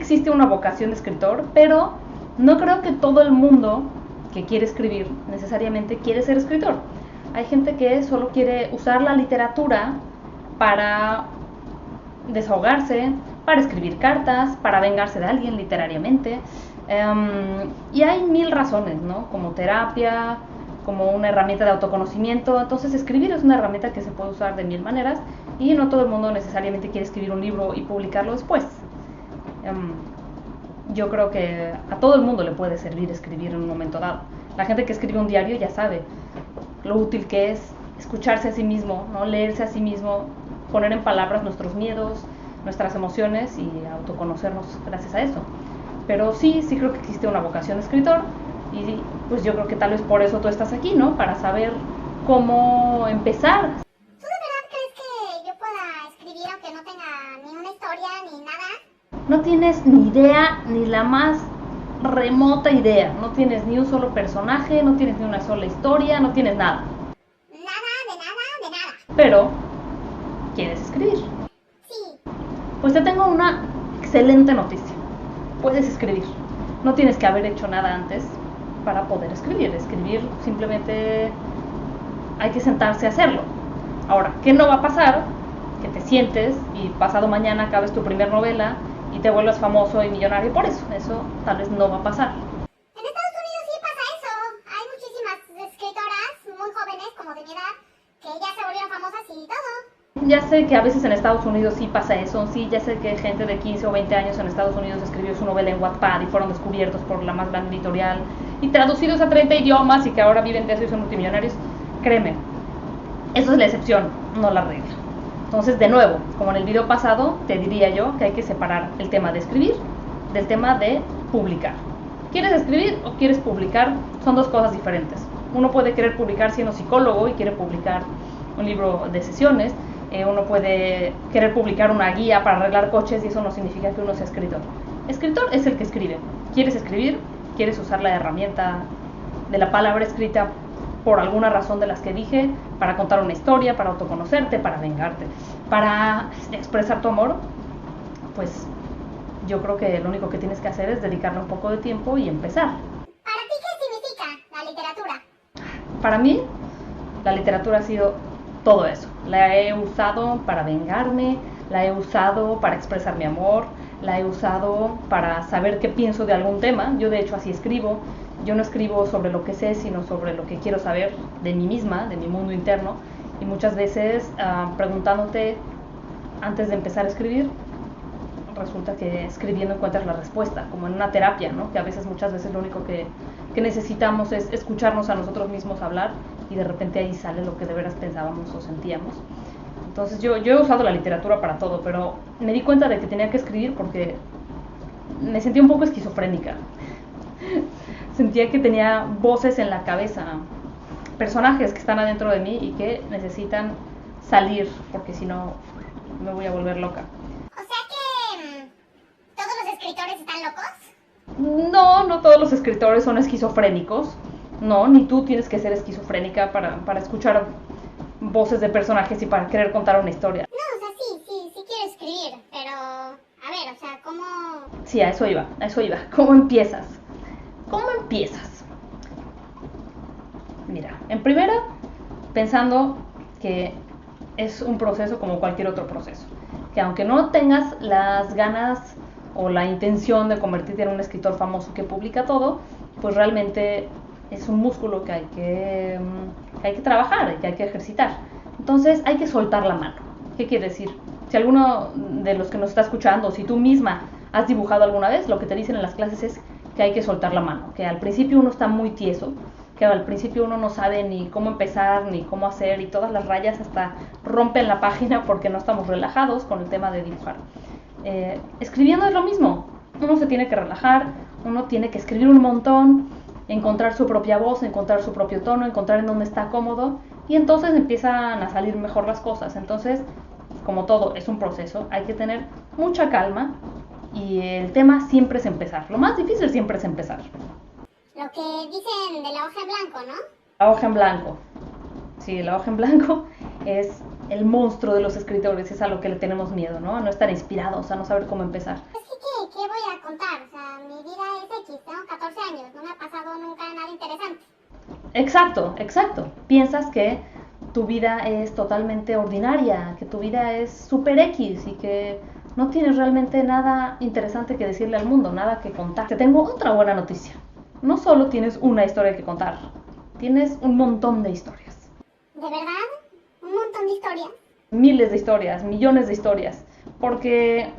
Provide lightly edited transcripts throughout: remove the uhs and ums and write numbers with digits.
existe una vocación de escritor, pero no creo que todo el mundo que quiere escribir necesariamente quiere ser escritor. Hay gente que solo quiere usar la literatura para desahogarse, para escribir cartas, para vengarse de alguien literariamente. Y hay mil razones, ¿no? Como terapia, como una herramienta de autoconocimiento. Entonces escribir es una herramienta que se puede usar de mil maneras y no todo el mundo necesariamente quiere escribir un libro y publicarlo después. Yo creo que a todo el mundo le puede servir escribir en un momento dado. La gente que escribe un diario ya sabe lo útil que es escucharse a sí mismo, ¿no? Leerse a sí mismo, poner en palabras nuestros miedos, nuestras emociones y autoconocernos gracias a eso. Pero sí creo que existe una vocación de escritor y pues yo creo que tal vez por eso tú estás aquí, ¿no? Para saber cómo empezar. ¿Tú de verdad crees que yo pueda escribir aunque no tenga ni una historia ni nada? No tienes ni idea, ni la más remota idea. No tienes ni un solo personaje, no tienes ni una sola historia, no tienes nada. Nada. Pero, ¿quieres escribir? Sí. Pues te tengo una excelente noticia. Puedes escribir. No tienes que haber hecho nada antes para poder escribir. Escribir simplemente hay que sentarse a hacerlo. Ahora, ¿qué no va a pasar? Que te sientes y pasado mañana acabes tu primer novela y te vuelvas famoso y millonario por eso. Eso tal vez no va a pasar. En Estados Unidos sí pasa eso. Hay muchísimas escritoras muy jóvenes, como de mi edad, que ya se volvieron famosas y todo. Ya sé que a veces en Estados Unidos sí pasa eso, sí, ya sé que gente de 15 o 20 años en Estados Unidos escribió su novela en Wattpad y fueron descubiertos por la más grande editorial y traducidos a 30 idiomas y que ahora viven de eso y son multimillonarios. Créeme, eso es la excepción, no la regla. Entonces, de nuevo, como en el video pasado, te diría yo que hay que separar el tema de escribir del tema de publicar. ¿Quieres escribir o quieres publicar? Son dos cosas diferentes. Uno puede querer publicar siendo psicólogo y quiere publicar un libro de sesiones. Uno puede querer publicar una guía para arreglar coches y eso no significa que uno sea escritor. Escritor es el que escribe. ¿Quieres escribir? ¿Quieres usar la herramienta de la palabra escrita por alguna razón de las que dije, para contar una historia, para autoconocerte, para vengarte, para expresar tu amor? Pues yo creo que lo único que tienes que hacer es dedicarle un poco de tiempo y empezar. ¿Para ti qué significa la literatura? Para mí, la literatura ha sido todo eso. La he usado para vengarme, la he usado para expresar mi amor, la he usado para saber qué pienso de algún tema. Yo de hecho así escribo. Yo no escribo sobre lo que sé, sino sobre lo que quiero saber de mí misma, de mi mundo interno. Y muchas veces preguntándote antes de empezar a escribir, resulta que escribiendo encuentras la respuesta, como en una terapia, ¿no? Que a veces, muchas veces lo único que necesitamos es escucharnos a nosotros mismos hablar y de repente ahí sale lo que de veras pensábamos o sentíamos. Entonces yo he usado la literatura para todo, pero me di cuenta de que tenía que escribir porque me sentía un poco esquizofrénica. Sentía que tenía voces en la cabeza, personajes que están adentro de mí y que necesitan salir, porque si no me voy a volver loca. O sea que todos los escritores están locos. No todos los escritores son esquizofrénicos. No, ni tú tienes que ser esquizofrénica para escuchar voces de personajes y para querer contar una historia. No, o sea, sí quiero escribir, pero a ver, o sea, ¿cómo? Sí, a eso iba. ¿Cómo empiezas? Mira, en primera, pensando que es un proceso como cualquier otro proceso. Que aunque no tengas las ganas o la intención de convertirte en un escritor famoso que publica todo, pues realmente es un músculo que hay que trabajar, que hay que ejercitar. Entonces hay que soltar la mano. ¿Qué quiere decir? Si alguno de los que nos está escuchando, si tú misma has dibujado alguna vez, lo que te dicen en las clases es que hay que soltar la mano, que al principio uno está muy tieso, que al principio uno no sabe ni cómo empezar, ni cómo hacer, y todas las rayas hasta rompen la página porque no estamos relajados con el tema de dibujar. Escribiendo es lo mismo, uno se tiene que relajar, uno tiene que escribir un montón, encontrar su propia voz, encontrar su propio tono, encontrar en dónde está cómodo, y entonces empiezan a salir mejor las cosas. Entonces, como todo es un proceso, hay que tener mucha calma, y el tema siempre es empezar. Lo más difícil siempre es empezar. Lo que dicen de la hoja en blanco, ¿no? La hoja en blanco. Sí, la hoja en blanco es el monstruo de los escritores, es a lo que le tenemos miedo, ¿no? A no estar inspirados, a no saber cómo empezar. Es que ¿qué voy a contar? O sea, mi vida es X, tengo 14 años, no me ha pasado nunca nada interesante. Exacto. Piensas que tu vida es totalmente ordinaria, que tu vida es super X y que no tienes realmente nada interesante que decirle al mundo, nada que contar. Te tengo otra buena noticia. No solo tienes una historia que contar, tienes un montón de historias. ¿De verdad? ¿Un montón de historias? Miles de historias, millones de historias, porque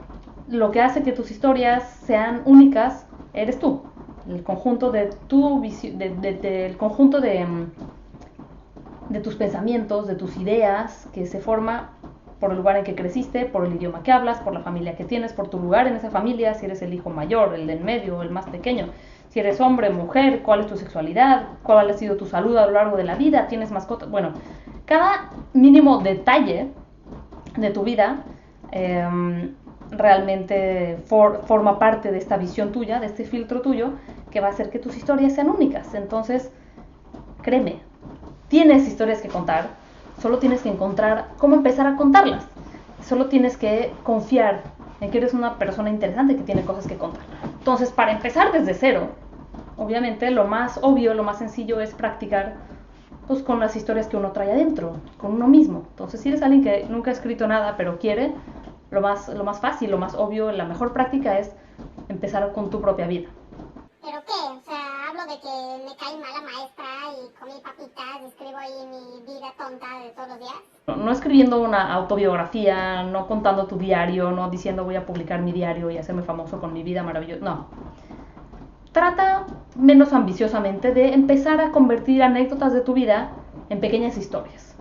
lo que hace que tus historias sean únicas eres tú, el conjunto de tu visión, el conjunto de tus pensamientos, de tus ideas, que se forma por el lugar en que creciste, por el idioma que hablas, por la familia que tienes, por tu lugar en esa familia, si eres el hijo mayor, el del medio, el más pequeño, si eres hombre, mujer, cuál es tu sexualidad, cuál ha sido tu salud a lo largo de la vida, tienes mascotas, bueno, cada mínimo detalle de tu vida realmente forma parte de esta visión tuya, de este filtro tuyo, que va a hacer que tus historias sean únicas. Entonces, créeme, tienes historias que contar, solo tienes que encontrar cómo empezar a contarlas. Solo tienes que confiar en que eres una persona interesante que tiene cosas que contar. Entonces, para empezar desde cero, obviamente lo más obvio, lo más sencillo es practicar pues con las historias que uno trae adentro, con uno mismo. Entonces, si eres alguien que nunca ha escrito nada, pero quiere, lo más fácil, lo más obvio, la mejor práctica es empezar con tu propia vida. ¿Pero qué? O sea, hablo de que me cae mal la maestra y comí papitas, escribo ahí mi vida tonta de todos los días. No escribiendo una autobiografía, no contando tu diario, no diciendo voy a publicar mi diario y hacerme famoso con mi vida maravillosa, no. Trata menos ambiciosamente de empezar a convertir anécdotas de tu vida en pequeñas historias.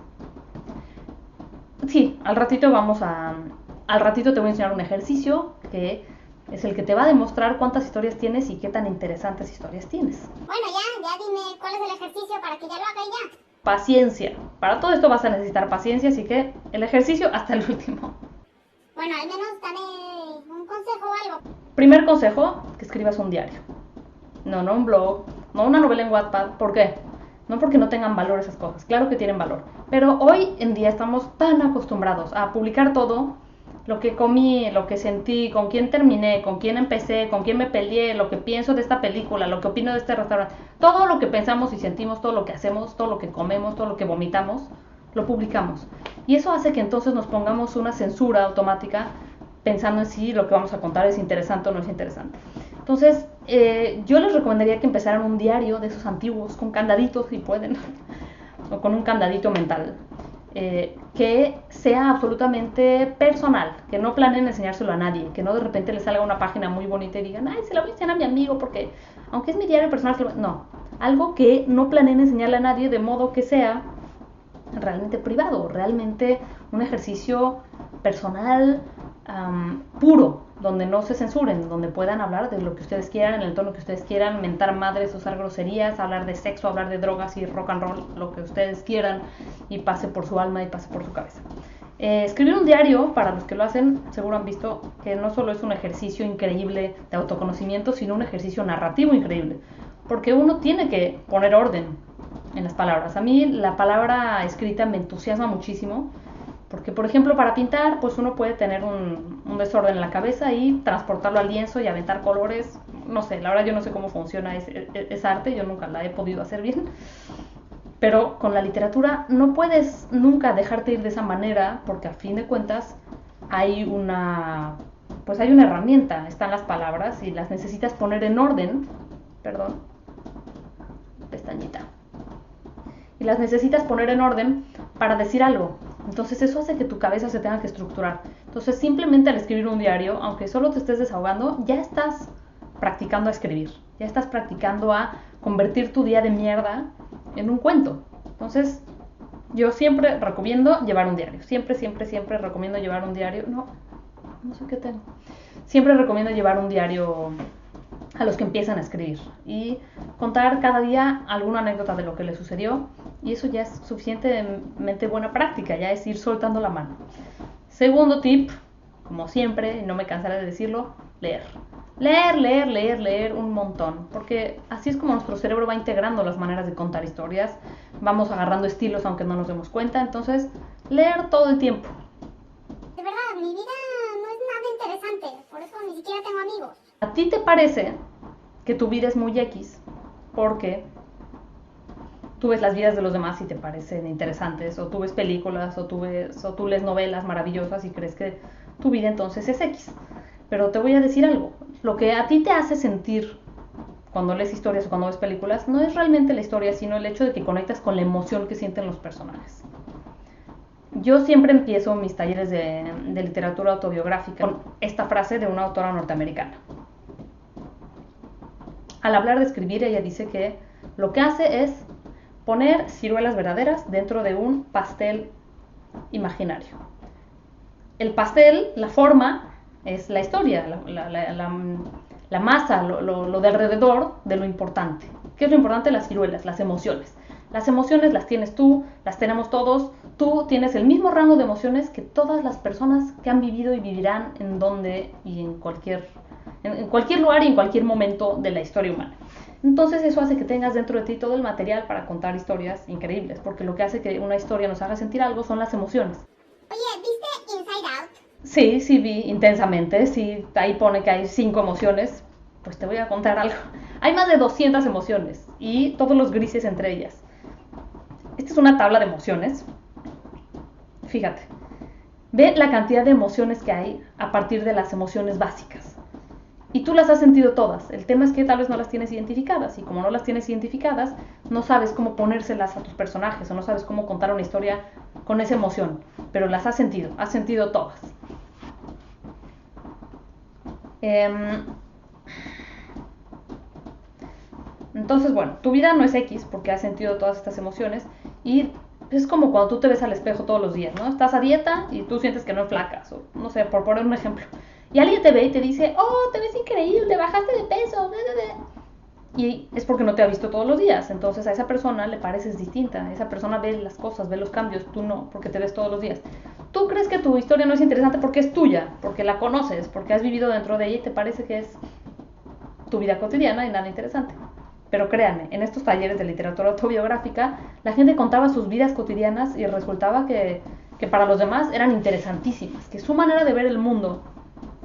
Sí, al ratito te voy a enseñar un ejercicio que es el que te va a demostrar cuántas historias tienes y qué tan interesantes historias tienes. Bueno, ya dime cuál es el ejercicio para que ya lo haga y ya. Paciencia. Para todo esto vas a necesitar paciencia, así que el ejercicio hasta el último. Bueno, al menos dame un consejo o algo. Primer consejo, que escribas un diario. No un blog, no una novela en Wattpad. ¿Por qué? No porque no tengan valor esas cosas, claro que tienen valor. Pero hoy en día estamos tan acostumbrados a publicar todo, lo que comí, lo que sentí, con quién terminé, con quién empecé, con quién me peleé, lo que pienso de esta película, lo que opino de este restaurante. Todo lo que pensamos y sentimos, todo lo que hacemos, todo lo que comemos, todo lo que vomitamos, lo publicamos. Y eso hace que entonces nos pongamos una censura automática pensando en si lo que vamos a contar es interesante o no es interesante. Entonces, yo les recomendaría que empezaran un diario de esos antiguos, con candaditos si pueden, o con un candadito mental, que sea absolutamente personal, que no planeen enseñárselo a nadie, que no de repente les salga una página muy bonita y digan, ay, se la voy a enseñar a mi amigo porque, aunque es mi diario personal, no, algo que no planeen enseñarle a nadie de modo que sea realmente privado, realmente un ejercicio personal, puro, donde no se censuren, donde puedan hablar de lo que ustedes quieran, en el tono que ustedes quieran, mentar madres, usar groserías, hablar de sexo, hablar de drogas y rock and roll, lo que ustedes quieran y pase por su alma y pase por su cabeza. Escribir un diario, para los que lo hacen, seguro han visto que no solo es un ejercicio increíble de autoconocimiento, sino un ejercicio narrativo increíble, porque uno tiene que poner orden en las palabras. A mí la palabra escrita me entusiasma muchísimo, porque, por ejemplo, para pintar, pues uno puede tener un desorden en la cabeza y transportarlo al lienzo y aventar colores. No sé, la verdad yo no sé cómo funciona esa arte, yo nunca la he podido hacer bien. Pero con la literatura no puedes nunca dejarte ir de esa manera, porque a fin de cuentas hay una herramienta, están las palabras y las necesitas poner en orden. Perdón, pestañita. Y las necesitas poner en orden para decir algo. Entonces eso hace que tu cabeza se tenga que estructurar. Entonces simplemente al escribir un diario, aunque solo te estés desahogando, ya estás practicando a escribir. Ya estás practicando a convertir tu día de mierda en un cuento. Entonces yo siempre recomiendo llevar un diario. Siempre recomiendo llevar un diario. No sé qué tengo. Siempre recomiendo llevar un diario a los que empiezan a escribir y contar cada día alguna anécdota de lo que les sucedió, y eso ya es suficientemente buena práctica, ya es ir soltando la mano. Segundo tip, como siempre, y no me cansaré de decirlo, leer un montón, porque así es como nuestro cerebro va integrando las maneras de contar historias, vamos agarrando estilos aunque no nos demos cuenta. Entonces, leer todo el tiempo. De verdad, mi vida no es nada interesante, por eso ni siquiera tengo amigos. A ti te parece que tu vida es muy X porque tú ves las vidas de los demás y te parecen interesantes, o tú ves películas, o tú lees novelas maravillosas y crees que tu vida entonces es X. Pero te voy a decir algo, lo que a ti te hace sentir cuando lees historias o cuando ves películas no es realmente la historia, sino el hecho de que conectas con la emoción que sienten los personajes. Yo siempre empiezo mis talleres de literatura autobiográfica con esta frase de una autora norteamericana. Al hablar de escribir, ella dice que lo que hace es poner ciruelas verdaderas dentro de un pastel imaginario. El pastel, la forma, es la historia, la masa, lo de alrededor de lo importante. ¿Qué es lo importante? Las ciruelas, las emociones. Las emociones las tienes tú, las tenemos todos. Tú tienes el mismo rango de emociones que todas las personas que han vivido y vivirán en donde y en cualquier lugar y en cualquier momento de la historia humana. Entonces eso hace que tengas dentro de ti todo el material para contar historias increíbles, porque lo que hace que una historia nos haga sentir algo son las emociones. Oye, ¿viste Inside Out? Sí, vi intensamente. Sí, ahí pone que hay 5 emociones. Pues te voy a contar algo. Hay más de 200 emociones y todos los grises entre ellas. Esta es una tabla de emociones. Fíjate. Ve la cantidad de emociones que hay a partir de las emociones básicas. Y tú las has sentido todas. El tema es que tal vez no las tienes identificadas. Y como no las tienes identificadas, no sabes cómo ponérselas a tus personajes o no sabes cómo contar una historia con esa emoción. Pero las has sentido todas. Entonces, bueno, tu vida no es X porque has sentido todas estas emociones y es como cuando tú te ves al espejo todos los días, ¿no? Estás a dieta y tú sientes que no flacas, o no sé, por poner un ejemplo. Y alguien te ve y te dice, oh, te ves increíble, bajaste de peso, y es porque no te ha visto todos los días. Entonces a esa persona le pareces distinta, esa persona ve las cosas, ve los cambios, tú no, porque te ves todos los días. Tú crees que tu historia no es interesante porque es tuya, porque la conoces, porque has vivido dentro de ella y te parece que es tu vida cotidiana y nada interesante. Pero créanme, en estos talleres de literatura autobiográfica, la gente contaba sus vidas cotidianas y resultaba que para los demás eran interesantísimas, que su manera de ver el mundo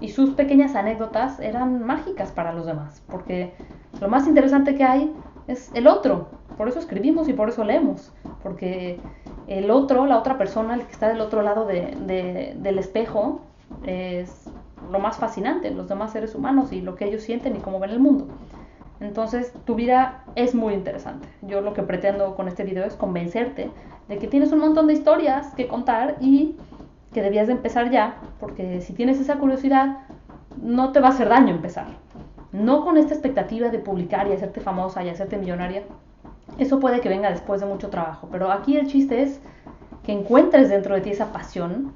y sus pequeñas anécdotas eran mágicas para los demás, porque lo más interesante que hay es el otro. Por eso escribimos y por eso leemos, porque el otro, la otra persona, el que está del otro lado del espejo, es lo más fascinante, los demás seres humanos y lo que ellos sienten y cómo ven el mundo. Entonces, tu vida es muy interesante. Yo lo que pretendo con este video es convencerte de que tienes un montón de historias que contar y que debías de empezar ya, porque si tienes esa curiosidad, no te va a hacer daño empezar. No con esta expectativa de publicar y hacerte famosa y hacerte millonaria. Eso puede que venga después de mucho trabajo, pero aquí el chiste es que encuentres dentro de ti esa pasión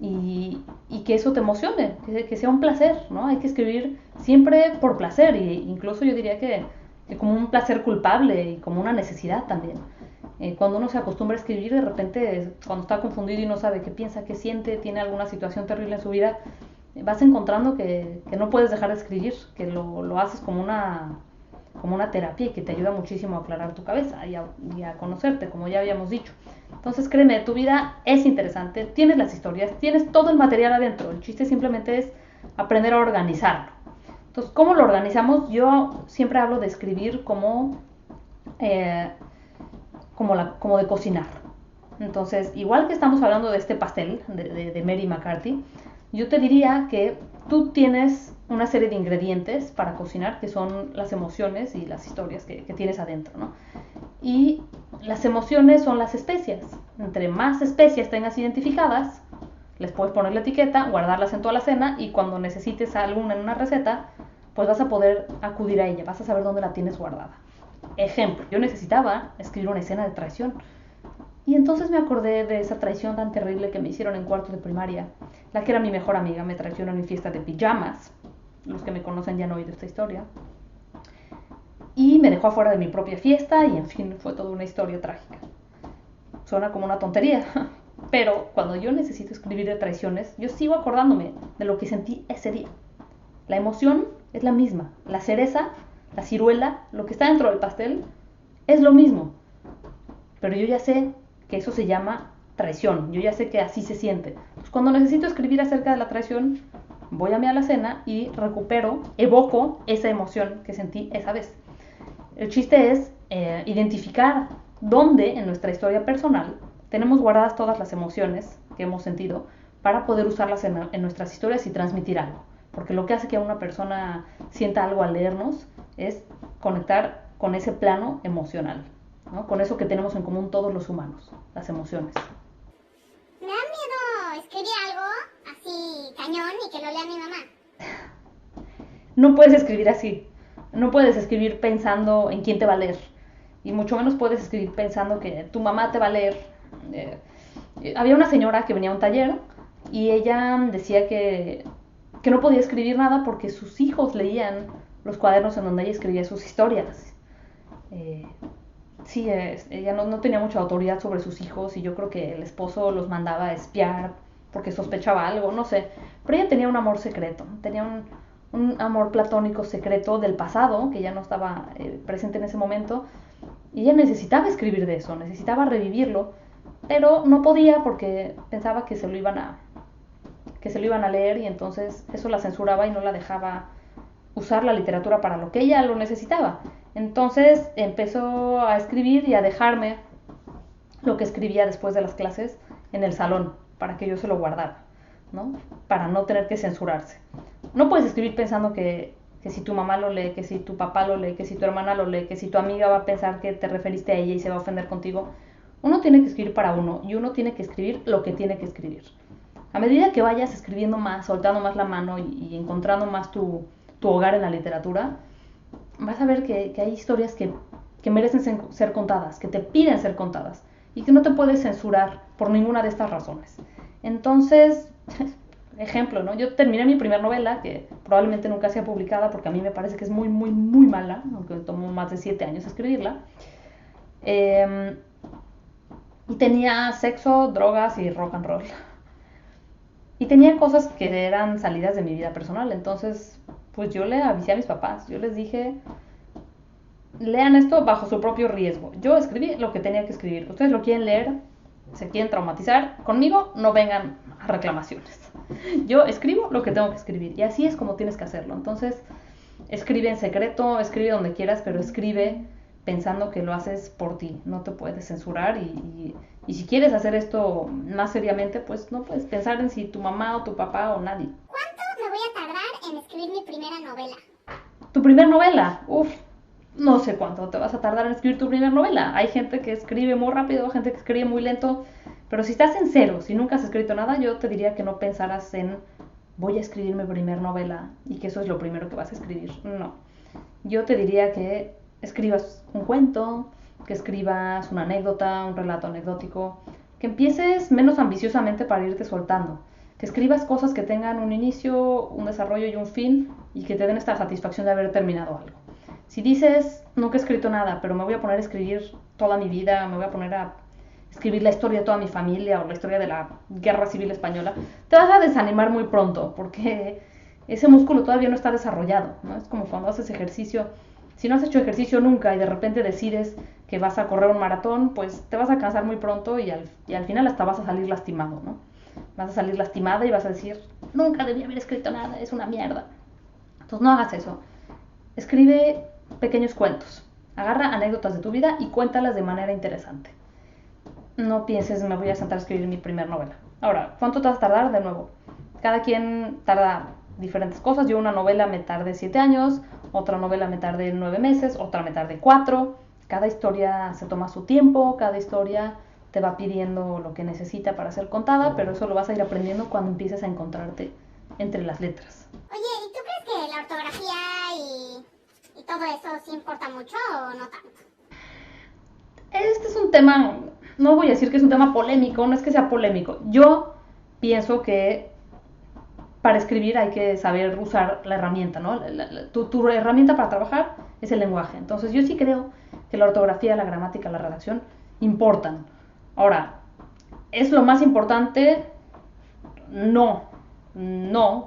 y que eso te emocione, que sea un placer, ¿no? Hay que escribir siempre por placer, e incluso yo diría que como un placer culpable y como una necesidad también. Cuando uno se acostumbra a escribir, de repente, cuando está confundido y no sabe qué piensa, qué siente, tiene alguna situación terrible en su vida, vas encontrando que no puedes dejar de escribir, que lo haces como una terapia y que te ayuda muchísimo a aclarar tu cabeza y a conocerte, como ya habíamos dicho. Entonces créeme, tu vida es interesante, tienes las historias, tienes todo el material adentro, el chiste simplemente es aprender a organizarlo. Entonces, ¿cómo lo organizamos? Yo siempre hablo de escribir como de cocinar. Entonces, igual que estamos hablando de este pastel de Mary McCarthy, yo te diría que tú tienes una serie de ingredientes para cocinar que son las emociones y las historias que tienes adentro, ¿no? Y las emociones son las especias. Entre más especias tengas identificadas, les puedes poner la etiqueta, guardarlas en tu alacena y cuando necesites alguna en una receta, pues vas a poder acudir a ella, vas a saber dónde la tienes guardada. Ejemplo, yo necesitaba escribir una escena de traición. Y entonces me acordé de esa traición tan terrible que me hicieron en cuarto de primaria. La que era mi mejor amiga me traicionó en mi fiesta de pijamas. Los que me conocen ya han oído esta historia. Y me dejó afuera de mi propia fiesta y en fin, fue toda una historia trágica. Suena como una tontería, pero cuando yo necesito escribir de traiciones, yo sigo acordándome de lo que sentí ese día. La emoción es la misma. La cereza, la ciruela, lo que está dentro del pastel, es lo mismo. Pero yo ya sé que eso se llama traición. Yo ya sé que así se siente. Pues cuando necesito escribir acerca de la traición, voy a mi alacena y recupero, evoco esa emoción que sentí esa vez. El chiste es identificar dónde en nuestra historia personal tenemos guardadas todas las emociones que hemos sentido para poder usarlas en nuestras historias y transmitir algo. Porque lo que hace que una persona sienta algo al leernos es conectar con ese plano emocional, ¿no? Con eso que tenemos en común todos los humanos, las emociones. Me da miedo escribir algo así cañón y que lo lea mi mamá. No puedes escribir así. No puedes escribir pensando en quién te va a leer. Y mucho menos puedes escribir pensando que tu mamá te va a leer. Había una señora que venía a un taller y ella decía que no podía escribir nada porque sus hijos leían los cuadernos en donde ella escribía sus historias. Sí, ella no tenía mucha autoridad sobre sus hijos y yo creo que el esposo los mandaba a espiar porque sospechaba algo, no sé. Pero ella tenía un amor secreto, tenía un amor platónico secreto del pasado que ya no estaba presente en ese momento y ella necesitaba escribir de eso, necesitaba revivirlo, pero no podía porque pensaba que se lo iban a leer y entonces eso la censuraba y no la dejaba usar la literatura para lo que ella lo necesitaba. Entonces empezó a escribir y a dejarme lo que escribía después de las clases en el salón para que yo se lo guardara, ¿no? Para no tener que censurarse. No puedes escribir pensando que si tu mamá lo lee, que si tu papá lo lee, que si tu hermana lo lee, que si tu amiga va a pensar que te referiste a ella y se va a ofender contigo. Uno tiene que escribir para uno y uno tiene que escribir lo que tiene que escribir. A medida que vayas escribiendo más, soltando más la mano y encontrando más tu hogar en la literatura, vas a ver que hay historias que merecen ser contadas, que te piden ser contadas y que no te puedes censurar por ninguna de estas razones. Entonces, ejemplo, ¿no? Yo terminé mi primera novela, que probablemente nunca sea publicada porque a mí me parece que es muy, muy, muy mala, aunque me tomó más de 7 años escribirla. Y tenía sexo, drogas y rock and roll. Y tenía cosas que eran salidas de mi vida personal. Entonces, pues yo le avisé a mis papás. Yo les dije, lean esto bajo su propio riesgo. Yo escribí lo que tenía que escribir. Ustedes lo quieren leer, se quieren traumatizar. Conmigo no vengan a reclamaciones. Yo escribo lo que tengo que escribir. Y así es como tienes que hacerlo. Entonces, escribe en secreto, escribe donde quieras, pero escribe pensando que lo haces por ti. No te puedes censurar y si quieres hacer esto más seriamente, pues no puedes pensar en si tu mamá o tu papá o nadie. ¿Cuánto me voy a tardar en escribir mi primera novela? ¿Tu primera novela? Uf, no sé cuánto te vas a tardar en escribir tu primera novela. Hay gente que escribe muy rápido, gente que escribe muy lento, pero si estás en cero, si nunca has escrito nada, yo te diría que no pensaras en voy a escribir mi primera novela y que eso es lo primero que vas a escribir. No, yo te diría que escribas un cuento, que escribas una anécdota, un relato anecdótico, que empieces menos ambiciosamente para irte soltando, que escribas cosas que tengan un inicio, un desarrollo y un fin y que te den esta satisfacción de haber terminado algo. Si dices, nunca he escrito nada, pero me voy a poner a escribir toda mi vida, me voy a poner a escribir la historia de toda mi familia o la historia de la Guerra Civil Española, te vas a desanimar muy pronto porque ese músculo todavía no está desarrollado, ¿no? Es como cuando haces ejercicio. Si no has hecho ejercicio nunca y de repente decides que vas a correr un maratón, pues te vas a cansar muy pronto y al final hasta vas a salir lastimado, ¿no? Vas a salir lastimada y vas a decir, nunca debí haber escrito nada, es una mierda. Entonces no hagas eso. Escribe pequeños cuentos. Agarra anécdotas de tu vida y cuéntalas de manera interesante. No pienses, me voy a sentar a escribir mi primera novela. Ahora, ¿cuánto te vas a tardar? De nuevo, cada quien tarda diferentes cosas. Yo una novela me tardé 7 años, otra novela me tardé 9 meses, otra me tardé 4. Cada historia se toma su tiempo, cada historia te va pidiendo lo que necesita para ser contada, pero eso lo vas a ir aprendiendo cuando empieces a encontrarte entre las letras. Oye, ¿y tú crees que la ortografía y todo eso sí importa mucho o no tanto? Este es un tema, no voy a decir que es un tema polémico, no es que sea polémico. Yo pienso que para escribir hay que saber usar la herramienta, ¿no? Tu herramienta para trabajar es el lenguaje. Entonces yo sí creo que la ortografía, la gramática, la redacción importan. Ahora, ¿es lo más importante? No,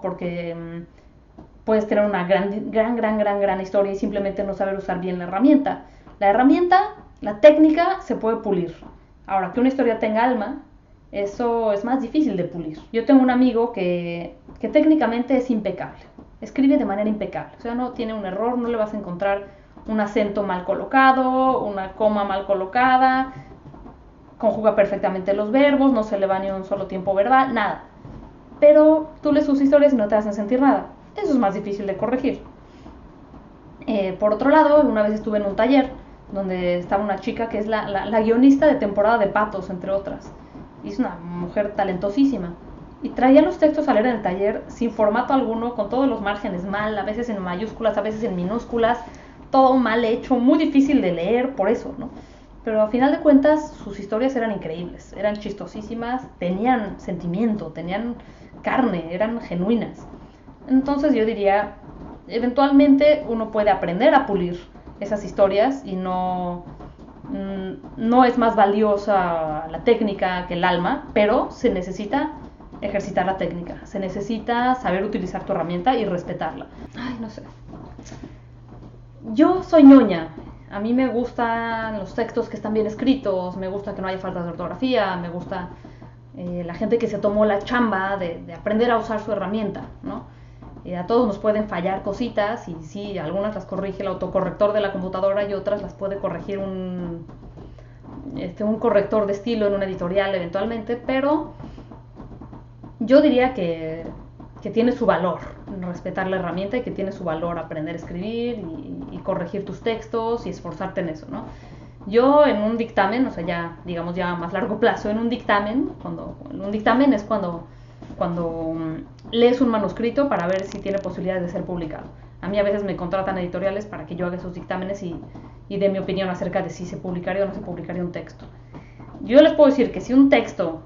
porque puedes tener una gran historia y simplemente no saber usar bien la herramienta. La herramienta, la técnica se puede pulir. Ahora, que una historia tenga alma, eso es más difícil de pulir. Yo tengo un amigo que técnicamente es impecable, escribe de manera impecable, o sea, no tiene un error, no le vas a encontrar un acento mal colocado, una coma mal colocada, conjuga perfectamente los verbos, no se le va ni un solo tiempo verbal, nada. Pero tú lees sus historias y no te hacen sentir nada. Eso es más difícil de corregir. Por otro lado, una vez estuve en un taller donde estaba una chica que es la guionista de Temporada de Patos, entre otras. Y es una mujer talentosísima. Y traía los textos a leer en el taller sin formato alguno, con todos los márgenes mal, a veces en mayúsculas, a veces en minúsculas, todo mal hecho, muy difícil de leer, por eso, ¿no? Pero a final de cuentas sus historias eran increíbles, eran chistosísimas, tenían sentimiento, tenían carne, eran genuinas. Entonces yo diría, eventualmente uno puede aprender a pulir esas historias y no es más valiosa la técnica que el alma, pero se necesita ejercitar la técnica, se necesita saber utilizar tu herramienta y respetarla. Ay, no sé. Yo soy ñoña, a mí me gustan los textos que están bien escritos, me gusta que no haya faltas de ortografía, me gusta la gente que se tomó la chamba de aprender a usar su herramienta, ¿no? A todos nos pueden fallar cositas y sí, algunas las corrige el autocorrector de la computadora y otras las puede corregir un corrector de estilo en un editorial eventualmente, pero yo diría que tiene su valor respetar la herramienta y que tiene su valor aprender a escribir y corregir tus textos y esforzarte en eso, ¿no? Yo en un dictamen, o sea, ya digamos ya a más largo plazo, en un dictamen es cuando lees un manuscrito para ver si tiene posibilidades de ser publicado. A mí a veces me contratan editoriales para que yo haga esos dictámenes y dé mi opinión acerca de si se publicaría o no se publicaría un texto. Yo les puedo decir que si un texto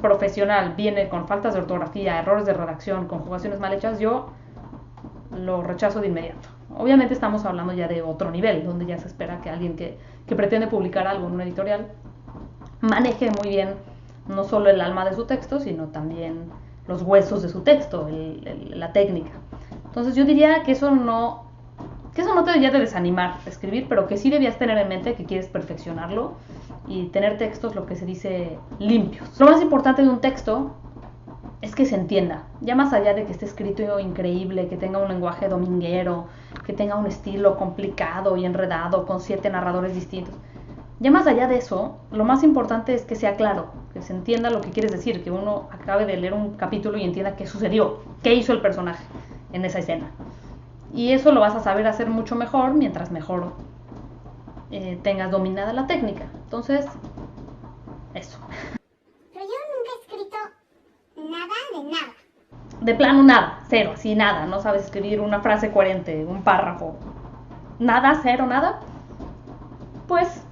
profesional viene con faltas de ortografía, errores de redacción, conjugaciones mal hechas, yo lo rechazo de inmediato. Obviamente estamos hablando ya de otro nivel, donde ya se espera que alguien que pretende publicar algo en una editorial maneje muy bien no solo el alma de su texto, sino también los huesos de su texto, la técnica. Entonces yo diría que eso no te debería de desanimar de escribir, pero que sí debías tener en mente que quieres perfeccionarlo y tener textos, lo que se dice, limpios. Lo más importante de un texto es que se entienda, ya más allá de que esté escrito increíble, que tenga un lenguaje dominguero, que tenga un estilo complicado y enredado con 7 narradores distintos. Ya más allá de eso, lo más importante es que sea claro, que se entienda lo que quieres decir, que uno acabe de leer un capítulo y entienda qué sucedió, qué hizo el personaje en esa escena. Y eso lo vas a saber hacer mucho mejor mientras mejor tengas dominada la técnica. Entonces, eso. Pero yo nunca he escrito nada de nada. De plano nada, cero, así nada, no sabes escribir una frase coherente, un párrafo, nada, cero, nada. Pues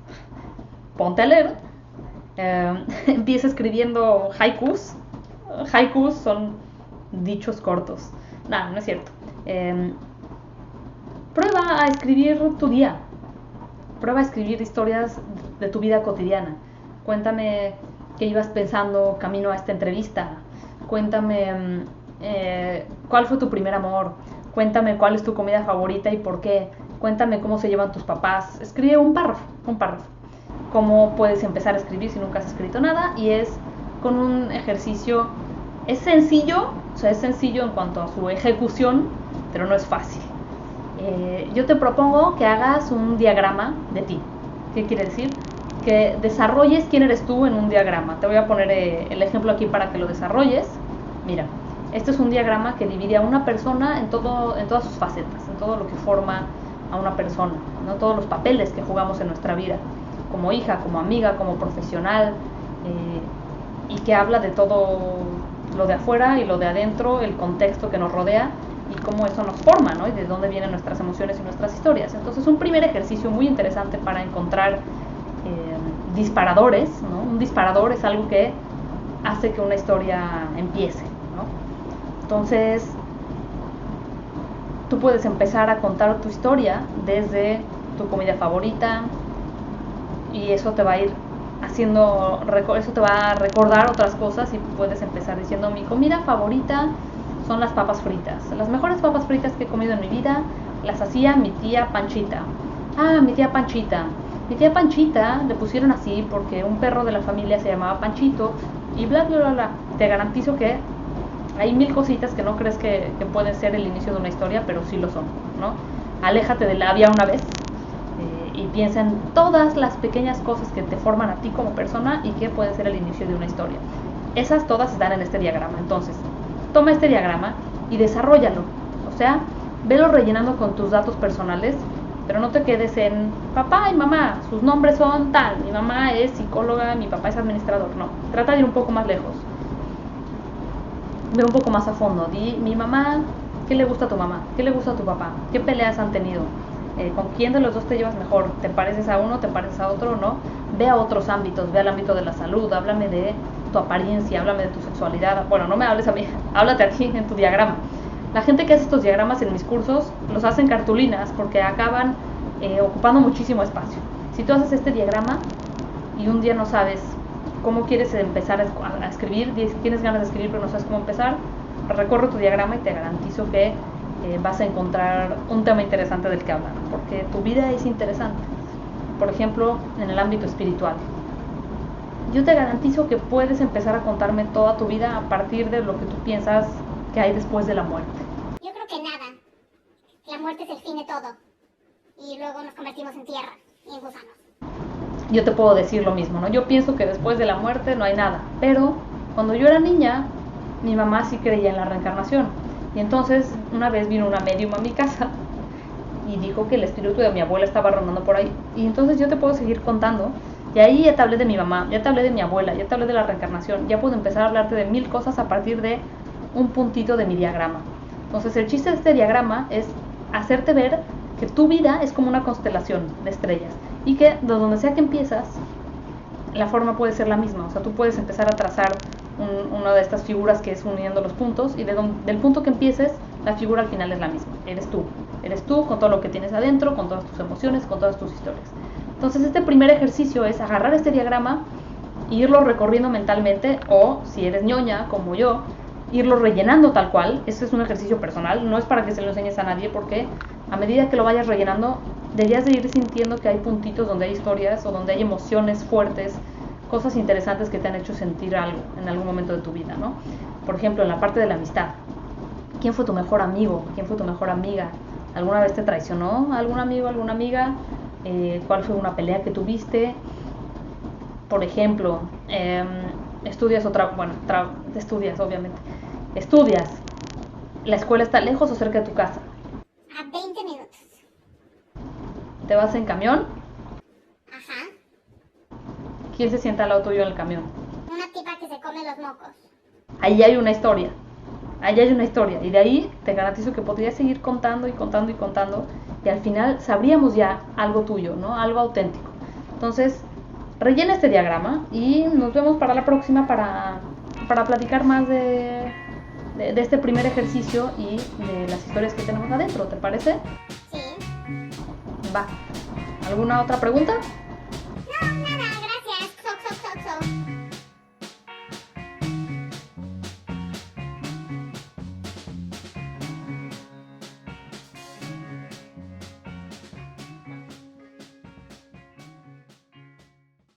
ponte a leer, empieza escribiendo haikus. Haikus son dichos cortos. Nada, no es cierto. Prueba a escribir tu día. Prueba a escribir historias de tu vida cotidiana. Cuéntame qué ibas pensando camino a esta entrevista. Cuéntame cuál fue tu primer amor. Cuéntame cuál es tu comida favorita y por qué. Cuéntame cómo se llevan tus papás. Escribe un párrafo. Cómo puedes empezar a escribir si nunca has escrito nada. Y es con un ejercicio. Es sencillo, o sea, es sencillo en cuanto a su ejecución, pero no es fácil. Yo te propongo que hagas un diagrama de ti. ¿Qué quiere decir? Que desarrolles quién eres tú en un diagrama. Te voy a poner el ejemplo aquí para que lo desarrolles. Mira, este es un diagrama que divide a una persona en todas sus facetas, en todo lo que forma a una persona, ¿no? Todos los papeles que jugamos en nuestra vida, como hija, como amiga, como profesional, y que habla de todo lo de afuera y lo de adentro, el contexto que nos rodea y cómo eso nos forma, ¿no? Y de dónde vienen nuestras emociones y nuestras historias. Entonces, un primer ejercicio muy interesante para encontrar disparadores, ¿no? Un disparador es algo que hace que una historia empiece, ¿no? Entonces, tú puedes empezar a contar tu historia desde tu comida favorita y eso te va a ir eso te va a recordar otras cosas y puedes empezar diciendo: mi comida favorita son las papas fritas. Las mejores papas fritas que he comido en mi vida las hacía mi tía Panchita. Mi tía Panchita. Mi tía Panchita le pusieron así porque un perro de la familia se llamaba Panchito y bla, bla, bla, bla. Te garantizo que hay 1000 cositas que no crees que pueden ser el inicio de una historia, pero sí lo son, ¿no? Aléjate de la había una vez y piensa en todas las pequeñas cosas que te forman a ti como persona y que pueden ser el inicio de una historia. Esas todas están en este diagrama. Entonces, toma este diagrama y desarróllalo. O sea, velo rellenando con tus datos personales, pero no te quedes en papá y mamá, sus nombres son tal, mi mamá es psicóloga, mi papá es administrador. No, trata de ir un poco más lejos. Ve un poco más a fondo. Di, mi mamá, ¿qué le gusta a tu mamá? ¿Qué le gusta a tu papá? ¿Qué peleas han tenido? ¿Con quién de los dos te llevas mejor? ¿Te pareces a uno? ¿Te pareces a otro? ¿No? Ve a otros ámbitos, ve al ámbito de la salud, háblame de tu apariencia, háblame de tu sexualidad. Bueno, no me hables a mí, háblate a ti en tu diagrama. La gente que hace estos diagramas en mis cursos los hace en cartulinas porque acaban ocupando muchísimo espacio. Si tú haces este diagrama y un día no sabes cómo quieres empezar a escribir, tienes ganas de escribir pero no sabes cómo empezar, recorre tu diagrama y te garantizo que vas a encontrar un tema interesante del que hablar, porque tu vida es interesante. Por ejemplo, en el ámbito espiritual, yo te garantizo que puedes empezar a contarme toda tu vida a partir de lo que tú piensas que hay después de la muerte. Yo creo que nada. La muerte es el fin de todo. Y luego nos convertimos en tierra y en gusanos. Yo te puedo decir lo mismo, ¿no? Yo pienso que después de la muerte no hay nada, pero cuando yo era niña, mi mamá sí creía en la reencarnación. Y entonces una vez vino una medium a mi casa y dijo que el espíritu de mi abuela estaba rondando por ahí. Y entonces yo te puedo seguir contando. Y ahí ya te hablé de mi mamá, ya te hablé de mi abuela, ya te hablé de la reencarnación. Ya puedo empezar a hablarte de 1000 cosas a partir de un puntito de mi diagrama. Entonces el chiste de este diagrama es hacerte ver que tu vida es como una constelación de estrellas. Y que de donde sea que empiezas, la forma puede ser la misma. O sea, tú puedes empezar a trazar una de estas figuras que es uniendo los puntos, y del punto que empieces, la figura al final es la misma. Eres tú con todo lo que tienes adentro, con todas tus emociones, con todas tus historias. Entonces este primer ejercicio es agarrar este diagrama e irlo recorriendo mentalmente, o si eres ñoña como yo, irlo rellenando tal cual. Este es un ejercicio personal, no es para que se lo enseñes a nadie, porque a medida que lo vayas rellenando deberías de ir sintiendo que hay puntitos donde hay historias o donde hay emociones fuertes, cosas interesantes que te han hecho sentir algo en algún momento de tu vida, ¿no? Por ejemplo, en la parte de la amistad. ¿Quién fue tu mejor amigo? ¿Quién fue tu mejor amiga? ¿Alguna vez te traicionó algún amigo, alguna amiga? ¿Cuál fue una pelea que tuviste? Por ejemplo, estudias obviamente. Estudias. ¿La escuela está lejos o cerca de tu casa? A 20 minutos. ¿Te vas en camión? Ajá. ¿Quién se sienta al lado tuyo en el camión? Una tipa que se come los mocos. Ahí hay una historia. Y de ahí te garantizo que podrías seguir contando y contando y contando, y al final sabríamos ya algo tuyo, ¿no? Algo auténtico. Entonces, rellena este diagrama y nos vemos para la próxima para platicar más de este primer ejercicio y de las historias que tenemos adentro, ¿te parece? Sí. Va. ¿Alguna otra pregunta?